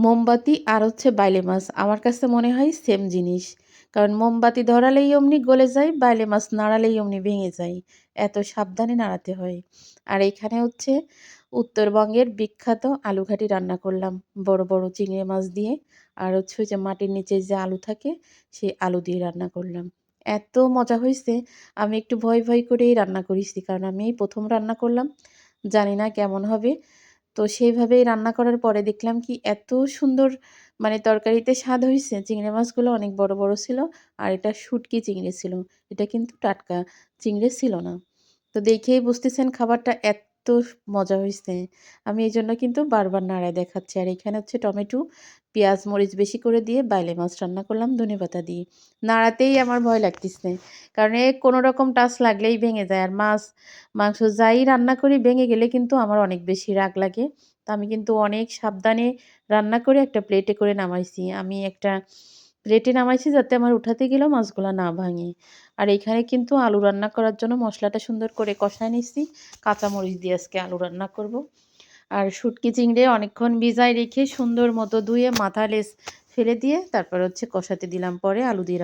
মোমবাতি আর হচ্ছে বাইলে মাছ আমার কাছে মনে হয় সেম জিনিস। কারণ মোমবাতি ধরালেই অমনি গলে যায়, বাইলে মাছ নাড়ালেই অমনি ভেঙে যায়। এত সাবধানে নাড়াতে হয়। আর এইখানে হচ্ছে উত্তরবঙ্গের বিখ্যাত আলুঘাটি রান্না করলাম। বড়, বড় চিংড়ি মাছ দিয়ে আর হচ্ছে ওই যে মাটির নিচে যে আলু থাকে সেই আলু দিয়ে রান্না করলাম। এত মজা হইছে, আমি একটু ভয়, ভয় করেই রান্না করেছি। কারণ আমি এই ১ম রান্না করলাম। জানি না কেমন হবে। তো সেইভাবেই রান্না করার পরে দেখলাম কি এত সুন্দর মানে তরকারিতে স্বাদ হইছে। চিংড়ি মাছগুলো অনেক বড়, বড় ছিল। আর এটা শুঁটকি চিংড়ি ছিল। এটা কিন্তু টাটকা চিংড়ি ছিল না। তো দেখেই বুঝতেছেন খাবারটা এত মজা হইছে। আমি এজন্য কিন্তু বারবার নাড়ায় দেখাচ্ছি। আর এখানে হচ্ছে টমেটো, পেঁয়াজ, মরিচ বেশি করে দিয়ে বাইলে মাছ রান্না করলাম ধনেপাতা দিয়ে। নাড়াতেই আমার ভয় লাগতিছে। কারণ কোনো রকম টাচ লাগলেই ভেঙে যায়। আর মাছ, মাংস যাই রান্না করি ভেঙে গেলে কিন্তু আমার অনেক বেশি রাগ লাগে। তো আমি কিন্তু অনেক সাবধানে রান্না করে একটা প্লেটে করে নামাইছি। আমি একটা প্লেটে নামাইছি যাতে আমার উঠাতে গেলেও মাছগুলা না ভাঙে। আর এইখানে কিন্তু আলু রান্না করার জন্য মসলাটা সুন্দর করে কষায় নিচ্ছি। কাঁচামরিচ দিয়ে আজকে আলু রান্না করব। আর শুটকি চিংড়ি অনেকক্ষণ ভিজায় রেখে সুন্দর মতো ধুয়ে মাথা লেজ ফেলে দিয়ে তারপর হচ্ছে কষাতে দিলাম। পরে আলু দিয়ে